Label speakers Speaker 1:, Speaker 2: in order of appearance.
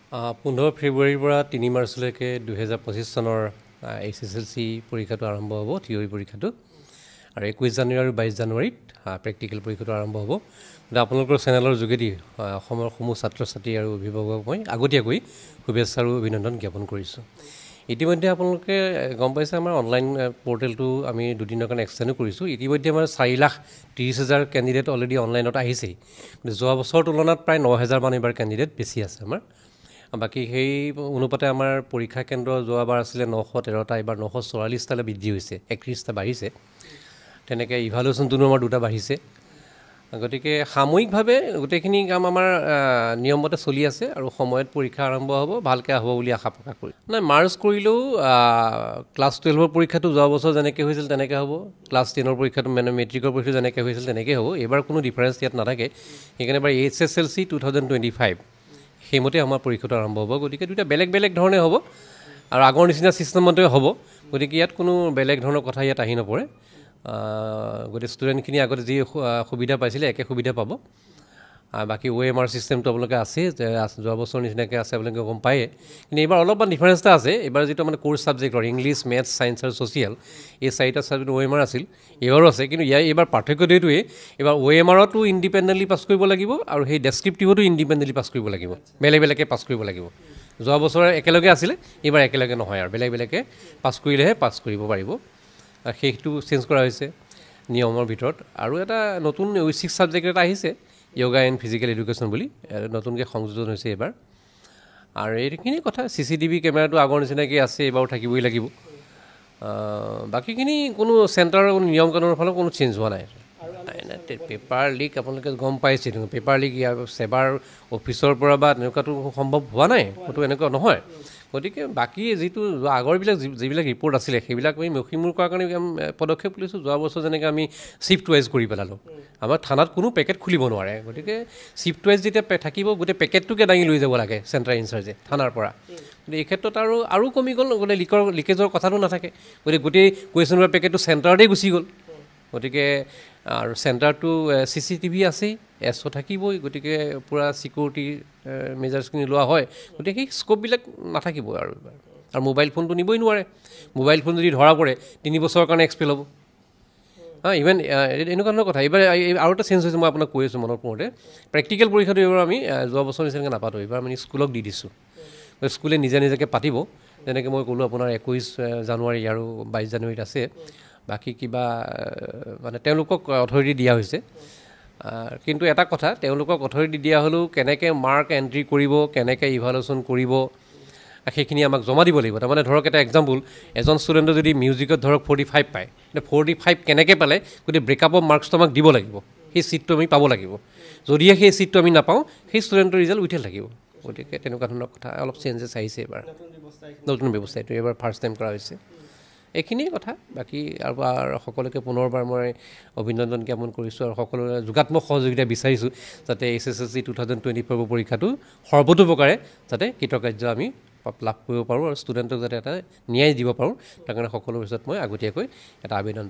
Speaker 1: 15 ফেব্ৰুৱাৰীৰ পৰা 3 মাৰ্চলৈকে 2025 চনৰ SSLC পৰীক্ষাটো আৰম্ভ হ'ব, থিয়ৰী পৰীক্ষাটো। আৰু 21 জানুৱাৰী আৰু 22 জানুৱাৰীত প্ৰেক্টিকেল পৰীক্ষাটো আৰম্ভ হ'ব। গতিকে আপোনালোকৰ চেনেলৰ যোগেদি অসমৰ সমূহ ছাত্ৰ ছাত্ৰী আৰু অভিভাৱকক মই আগতীয়াকৈ শুভেচ্ছা আৰু অভিনন্দন জ্ঞাপন কৰিছোঁ। ইতিমধ্যে আপোনালোকে গম পাইছে আমাৰ অনলাইন পৰ্টেলটো আমি দুদিনৰ কাৰণে এক্সটেণ্ডো কৰিছোঁ। ইতিমধ্যে আমাৰ 4,30,000 কেণ্ডিডেট অলৰেডি অনলাইনত আহিছেই। যোৱা বছৰৰ তুলনাত প্ৰায় 9,000 মান এইবাৰ কেণ্ডিডেট বেছি আছে আমাৰ। বাকী সেই অনুপাতে আমাৰ পৰীক্ষা কেন্দ্ৰ যোৱাবাৰ আছিলে 913টা, এইবাৰ 944টালৈ বৃদ্ধি হৈছে, 31টা বাঢ়িছে। তেনেকৈ ইভালুৱেশ্যনটোনো আমাৰ 2টা বাঢ়িছে। গতিকে সাময়িকভাৱে গোটেইখিনি কাম আমাৰ নিয়মমতে চলি আছে আৰু সময়ত পৰীক্ষা আৰম্ভ হ'ব, ভালকৈ হ'ব বুলি আশা প্ৰকাশ কৰি নাই। মাৰ্চ কৰিলেও ক্লাছ 12ৰ পৰীক্ষাটো যোৱা বছৰ যেনেকৈ হৈছিল তেনেকৈ হ'ব, ক্লাছ 10ৰ পৰীক্ষাটো মানে মেট্ৰিকৰ পৰীক্ষাটো যেনেকৈ হৈছিল তেনেকৈ হ'ব। এইবাৰ কোনো ডিফাৰেঞ্চ ইয়াত নাথাকে। সেইকাৰণে এবাৰ SSLC 2025 সেইমতে আমাৰ পৰীক্ষাটো আৰম্ভ হ'ব। গতিকে দুটা বেলেগ বেলেগ ধৰণে হ'ব আৰু আগৰ নিচিনা ছিষ্টেমতে হ'ব। গতিকে ইয়াত কোনো বেলেগ ধৰণৰ কথা ইয়াত আহি নপৰে। গতিকে ষ্টুডেণ্টখিনি আগতে যি সুবিধা পাইছিলে একে সুবিধা পাব। বাকী OMR ছিষ্টেমটো আপোনালোকে আছে, যোৱা বছৰ নিচিনাকৈ আছে, আপোনালোকে গম পায়ে। কিন্তু এইবাৰ অলপমান ডিফাৰেঞ্চ এটা আছে। এইবাৰ যিটো মানে কোৰ্চ ছাবজেক্টৰ ইংলিছ, মেথছ, ছায়েন্স আৰু ছ'চিয়েল, এই 4টা ছাবজেক্ট OMR আছিল, এইবাৰো আছে। কিন্তু এইবাৰ পাৰ্থক্যটো এইটোৱেই, এইবাৰ OMRতো ইণ্ডিপেণ্ডেণ্টলি পাছ কৰিব লাগিব আৰু সেই ডেছক্ৰিপটিভতো ইণ্ডিপেণ্ডেণ্টলি পাছ কৰিব লাগিব, বেলেগ বেলেগকৈ পাছ কৰিব লাগিব। যোৱা বছৰ একেলগে আছিলে, এইবাৰ একেলগে নহয় আৰু বেলেগ বেলেগকৈ পাছ কৰিলেহে পাছ কৰিব পাৰিব। সেইটো চেঞ্জ কৰা হৈছে নিয়মৰ ভিতৰত। আৰু এটা নতুন 6 ছাবজেক্ট এটা আহিছে, য়োগা এণ্ড ফিজিকেল এডুকেশ্যন বুলি, নতুনকৈ সংযোজন হৈছে এইবাৰ। আৰু এইখিনি কথা, CCTV কেমেৰাটো আগৰ নিচিনাকৈ আছে, এইবাৰো থাকিবই লাগিব। বাকীখিনি কোনো চেণ্টাৰৰ কোনো নিয়ম কানুনৰ ফালত কোনো চেঞ্জ হোৱা নাই। পেপাৰ লিক আপোনালোকে গম পাইছে, পেপাৰ লিক ইয়াৰ ছেবাৰ অফিচৰ পৰা বা তেনেকুৱাটো সম্ভৱ হোৱা নাই, সেইটো এনেকুৱা নহয়। গতিকে বাকী যিটো আগৰবিলাক যিবিলাক ৰিপৰ্ট আছিলে সেইবিলাক আমি মষিমূৰ কৰাৰ কাৰণে পদক্ষেপ লৈছোঁ। যোৱা বছৰ যেনেকৈ আমি শ্বিফ্ট ৱাইজ কৰি পেলালোঁ, আমাৰ থানাত কোনো পেকেট খুলিব নোৱাৰে। গতিকে শ্বিফ্ট ৱাইজ যেতিয়া থাকিব, গোটেই পেকেটটোকে দাঙি লৈ যাব লাগে চেণ্টাৰ ইনচাৰ্জে থানাৰ পৰা। গতিকে এই ক্ষেত্ৰত আৰু কমি গ'ল, গোটেই লিকেজৰ কথাটো নাথাকে। গতিকে গোটেই কুৱেশ্যন পেপাৰ পেকেটটো চেণ্টাৰতেই গুচি গ'ল। গতিকে আৰু চেণ্টাৰটো CCTV আছেই, SO থাকিবই। গতিকে পূৰা ছিকিউৰিটি মেজাৰ্ছখিনি লোৱা হয়। গতিকে সেই স্ক'পবিলাক নাথাকিব আৰু মোবাইল ফোনটো নিবই নোৱাৰে। মোবাইল ফোন যদি ধৰা পৰে 3 বছৰৰ কাৰণে এক্সপেল হ'ব। ইভেন এনেকুৱা ধৰণৰ কথা। এইবাৰ আৰু এটা চেঞ্জ হৈছে, মই আপোনাক কৈ আছোঁ মনত পৰোঁতে, প্ৰেক্টিকেল পৰীক্ষাটো এইবাৰ আমি যোৱা বছৰ নিচিনাকৈ নাপাতোঁ। এইবাৰ আমি স্কুলক দি দিছোঁ, স্কুলে নিজে নিজাকৈ পাতিব। যেনেকৈ মই ক'লোঁ আপোনাৰ 21 জানুৱাৰী আৰু 22 জানুৱাৰীত আছে। বাকী কিবা মানে তেওঁলোকক অথৰিটি দিয়া হৈছে। কিন্তু এটা কথা, তেওঁলোকক অথৰিটি দিয়া হ'লেও কেনেকৈ মাৰ্ক এণ্ট্ৰি কৰিব, কেনেকৈ ইভালুৱেশ্যন কৰিব, সেইখিনি আমাক জমা দিব লাগিব। তাৰমানে ধৰক এটা এক্সাম্পল, এজন ষ্টুডেণ্টে যদি মিউজিকত ধৰক 45 পায়, কিন্তু 45 কেনেকৈ পালে গতিকে ব্ৰেকআপ অফ মাৰ্কছটো আমাক দিব লাগিব। সেই ছিটটো আমি পাব লাগিব। যদিহে সেই ছিটটো আমি নাপাওঁ, সেই ষ্টুডেণ্টৰ ৰিজাল্ট উইথেল থাকিব। গতিকে তেনেকুৱা ধৰণৰ কথা, অলপ চেঞ্জেছ আহিছে এইবাৰ, নতুন ব্যৱস্থা। এইটো এইবাৰ ফাৰ্ষ্ট টাইম কৰা হৈছে। এইখিনিয়ে কথা। বাকী আৰু সকলোকে পুনৰবাৰ মই অভিনন্দন জ্ঞাপন কৰিছোঁ আৰু সকলোৰে যোগাত্মক সহযোগিতা বিচাৰিছোঁ, যাতে SSLC 2024 পৰীক্ষাটো সৰ্বতোপ্ৰকাৰে যাতে কৃতকাৰ্য আমি লাভ কৰিব পাৰোঁ আৰু ষ্টুডেণ্টক যাতে এটা ন্যায় দিব পাৰোঁ, তাৰ কাৰণে সকলোৰে ওচৰত মই আগতীয়াকৈ এটা আবেদন